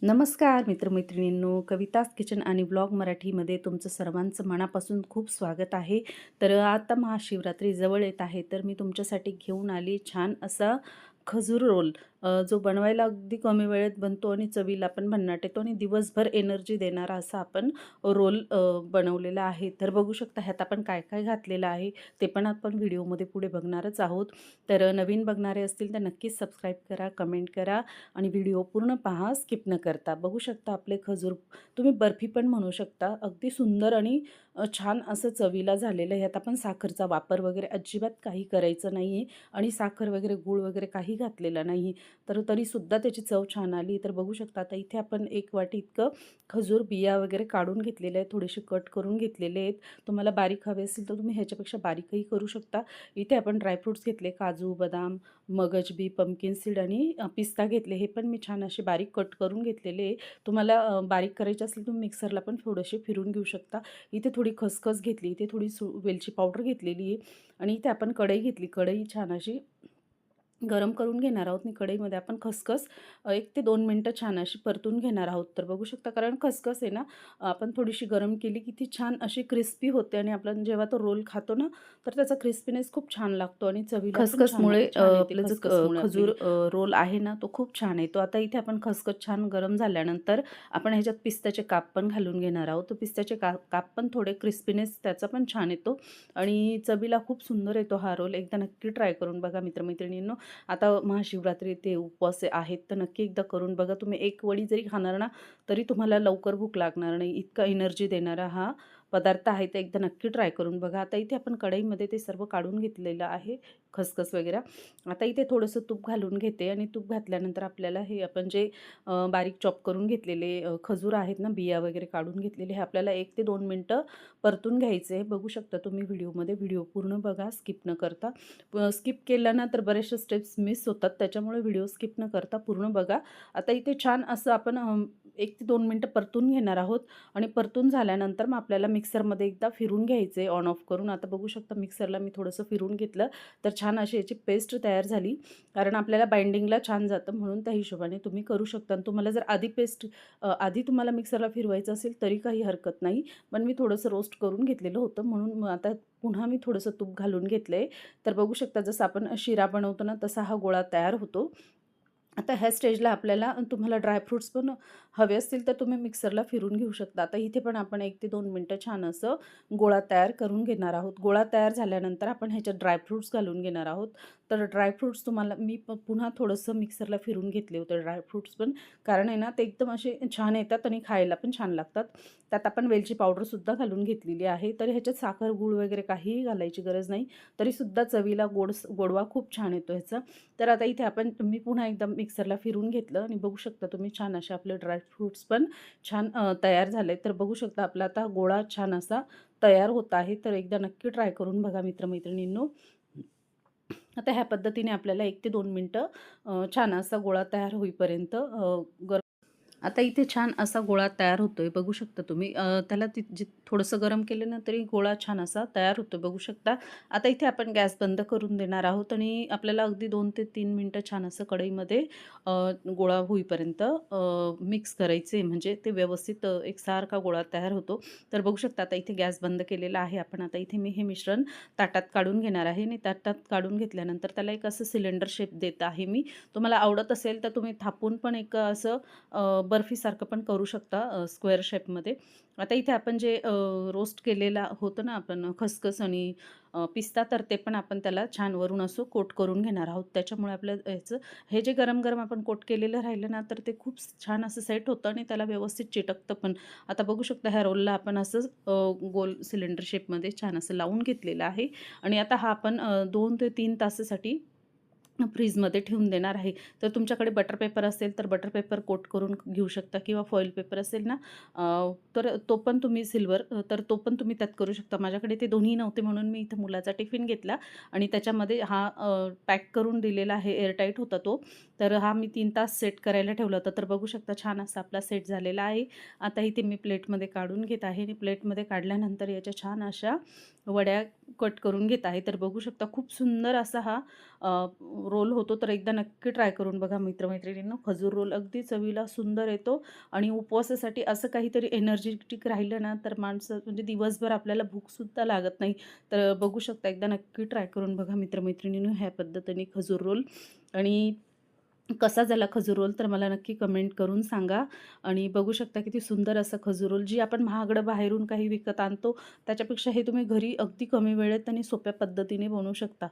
नमस्कार मित्रमैत्रिणींनो, कविताज किचन आणि ब्लॉग मराठीमध्ये तुमचं सर्वांचं मनापासून खूप स्वागत आहे. तर आता महाशिवरात्री जवळ येत आहे, तर मी तुमच्यासाठी घेऊन आली छान असा खजूर रोल, जो बनवायला अगदी कमी वेळेत बनतो आणि चवीला पण भन्नाट येतो आणि दिवसभर एनर्जी देणारा असा आपण रोल बनवलेला आहे. तर बघू शकता ह्यात आपण काय काय घातलेलं आहे ते पण आपण व्हिडिओमध्ये पुढे बघणारच आहोत. तर नवीन बघणारे असतील तर नक्कीच सबस्क्राईब करा, कमेंट करा आणि व्हिडिओ पूर्ण पहा, स्किप न करता. बघू शकता आपले खजूर, तुम्ही बर्फी पण म्हणू शकता, अगदी सुंदर आणि छान असं चवीला झालेलं आहे. ह्यात आपण साखरचा वापर वगैरे अजिबात काही करायचं नाही आहे आणि साखर वगैरे गूळ वगैरे काही घातलेला नाही, तर तरीसुद्धा त्याची चव छान आली. तर बघू शकता आता इथे आपण 1 वाटी इतकं खजूर बिया वगैरे काढून घेतलेले आहेत, थोडेसे कट करून घेतलेले आहेत. तुम्हाला बारीक हवे असेल तर तुम्ही ह्याच्यापेक्षा बारीकही करू शकता. इथे आपण ड्रायफ्रूट्स घेतले, काजू, बदाम, मगज बी, पंपकिन सीड आणि पिस्ता घेतले. हे पण मी छान असे बारीक कट करून घेतलेले आहे. तुम्हाला बारीक करायचे असेल तुम्ही मिक्सरला पण थोडेसे फिरून घेऊ शकता. इथे थोडी खसखस घेतली, इथे थोडी वेलची पावडर घेतलेली आहे आणि इथे आपण कढई घेतली. कढई छान अशी गरम करून घेणार आहोत आणि कढईमध्ये आपण खसखस 1 ते 2 मिनटं छान अशी परतून घेणार आहोत. तर बघू शकता, कारण खसखस आहे ना, आपण थोडीशी गरम केली की ती छान अशी क्रिस्पी होते आणि आपण जेव्हा तो रोल खातो ना, तर त्याचा क्रिस्पीनेस खूप छान लागतो आणि चवीला पण खसखसमुळे छान येते. आपलं जो खसखसमुळे खजूर आपली रोल आहे ना, तो खूप छान येतो. आता इथे आपण खसखस छान गरम झाल्यानंतर आपण ह्याच्यात पिस्त्याचे काप पण घालून घेणार आहोत. तर पिस्त्याचे काप पण थोडे क्रिस्पीनेस त्याचा पण छान येतो आणि चवीला खूप सुंदर येतो हा रोल. एकदा नक्की ट्राय करून बघा मित्रमैत्रिणींनो. आता महाशिवरात्री ते उपवास आहेत, तर नक्की एकदा करून बघा. तुम्ही 1 वडी जरी खाणार ना, तरी तुम्हाला लवकर भूक लागणार नाही. इतका एनर्जी देणारा हा पदार्थ आहे, तर एकदा नक्की ट्राय करून बघा. आता इथे आपण कढईमध्ये ते सर्व काढून घेतलेलं आहे, खसखस वगैरे. आता इथे थोडंसं तूप घालून घेते आणि तूप घातल्यानंतर आपल्याला हे आपण जे बारीक चॉप करून घेतलेले खजूर आहेत ना, बिया वगैरे काढून घेतलेले, हे आपल्याला 1 ते 2 मिनटं परतून घ्यायचे. बघू शकता तुम्ही व्हिडिओमध्ये. व्हिडिओ पूर्ण बघा, स्किप न करता. स्किप केलं ना तर बरेचसे स्टेप्स मिस होतात, त्याच्यामुळे व्हिडिओ स्किप न करता पूर्ण बघा. आता इथे छान असं आपण 1 ते 2 मिनटं परतून घेणार आहोत आणि परतून झाल्यानंतर मग आपल्याला मिक्सरमध्ये एकदा फिरून घ्यायचं आहे ऑन ऑफ करून. आता बघू शकता मिक्सरला मी थोडंसं फिरून घेतलं, तर छान अशी याची पेस्ट तयार झाली. कारण आपल्याला बाइंडिंगला छान जातं म्हणून त्या हिशोबाने तुम्ही करू शकता. आणि तुम्हाला जर आधी तुम्हाला मिक्सरला फिरवायचं असेल तरी काही हरकत नाही. पण मी थोडंसं रोस्ट करून घेतलेलं होतं म्हणून मग आता पुन्हा मी थोडंसं तूप घालून घेतलं आहे. तर बघू शकता जसं आपण शिरा बनवतो ना, तसा हा गोळा तयार होतो. आता ह्या स्टेजला आपल्याला तुम्हाला ड्रायफ्रुट्स पण हवे असतील तर तुम्ही मिक्सरला फिरून घेऊ शकता. आता इथे पण आपण 1 ते 2 मिनटं छान असं गोळा तयार करून घेणार आहोत. गोळा तयार झाल्यानंतर आपण ह्याच्यात ड्रायफ्रुट्स घालून घेणार आहोत. तर ड्रायफ्रुट्स तुम्हाला मी पुन्हा थोडंसं मिक्सरला फिरून घेतले होते ड्रायफ्रुट्स पण. कारण आहे ना, ते एकदम असे छान येतात आणि खायला पण छान लागतात. त्यात आपण वेलची पावडरसुद्धा घालून घेतलेली आहे. तर ह्याच्यात साखर, गूळ वगैरे काहीही घालायची गरज नाही. तरीसुद्धा चवीला गोडवा खूप छान येतो ह्याचा. तर आता इथे मी पुन्हा एकदा मिक्सरला फिरून घेतलं आणि बघू शकता तुम्ही छान असे आपले ड्रायफ्रुट्स पण छान तयार झाले. तर बघू शकता आपला आता गोळा छान असा तयार होत आहे. तर एकदा नक्की ट्राय करून बघा मित्रमैत्रिणींनो. आता ह्या पद्धतीने आपल्याला 1 ते 2 मिनटं छान असा गोळा तयार होईपर्यंत आता इथे छान असा गोळा तयार होतोय, बघू शकता तुम्ही. त्याला थोडंसं गरम केलं ना तरी गोळा छान असा तयार होतो, बघू शकता. आता इथे आपण गॅस बंद करून देणार आहोत आणि आपल्याला अगदी 2 ते 3 मिनटं छान असं कढईमध्ये अ, गोळा होईपर्यंत मिक्स करायचे, म्हणजे ते व्यवस्थित एकसारखा गोळा तयार होतो. तर बघू शकता आता इथे गॅस बंद केलेला आहे आपण. आता इथे मी हे मिश्रण ताटात काढून घेणार आहे आणि ताटात काढून घेतल्यानंतर त्याला एक असं सिलेंडर शेप देत आहे मी. तुम्हाला आवडत असेल तर तुम्ही थापून पण एक असं बर्फीसारखं पण करू शकता स्क्वेअर शेपमध्ये. आता इथे आपण जे रोस्ट केलेला होतं ना आपण खसखस आणि पिस्ता, तर ते पण आपण त्याला छान वरून असं कोट करून घेणार आहोत. त्याच्यामुळे आपलं ह्याचं हे जे गरम-गरम आपण कोट केलेलं राहिलं ना, तर ते खूप छान असं सेट होतं आणि त्याला व्यवस्थित चिटकतं पण. आता बघू शकता ह्या रोलला आपण असं गोल सिलेंडर शेपमध्ये छान असं लावून घेतलेलं आहे आणि आता हा आपण 2 ते 3 तासासाठी फ्रीजमध्ये ठेवून देणार आहे. तर तुमच्याकडे बटर पेपर असेल तर बटर पेपर कोट करून घेऊ शकता किंवा फॉइल पेपर असेल ना, तर तो पण तुम्ही तर तो पण तुम्ही त्यात करू शकता. माझ्याकडे ते दोन्ही नव्हते म्हणून मी इथं मुलाचा टिफिन घेतला आणि त्याच्यामध्ये हा पॅक करून दिलेला आहे, एअरटाईट होता तो. तर हा मी 3 तास सेट करायला ठेवला होता. तर बघू शकता छान असा आपला सेट झालेला आहे. आता इथे मी प्लेटमध्ये काढून घेत आहे आणि प्लेटमध्ये काढल्यानंतर याच्या छान अशा वड्या कट करून घेत आहे. तर बघू शकता खूप सुंदर असा हा रोल होतो. तर एकदा नक्की ट्राय करून बघा मित्र-मैत्रिणींनो. खजूर रोल अगदी चवीला सुंदर येतो आणि उपवासासाठी असं काहीतरी एनर्जेटिक राहिलं ना, तर माणसं म्हणजे दिवसभर आपल्याला भूकसुद्धा लागत नाही. तर बघू शकता, एकदा नक्की ट्राय करून बघा मित्र-मैत्रिणींनो ह्या पद्धतीने खजूर रोल. आणि कसा झाला खजूर रोल तर मला नक्की कमेंट करून सांगा. आणि बघू शकता किती सुंदर असं खजूर रोल, जी आपण महागडं बाहेरून काही विकत आणतो त्याच्यापेक्षा हे तुम्ही घरी अगदी कमी वेळेत आणि सोप्या पद्धतीने बनवू शकता.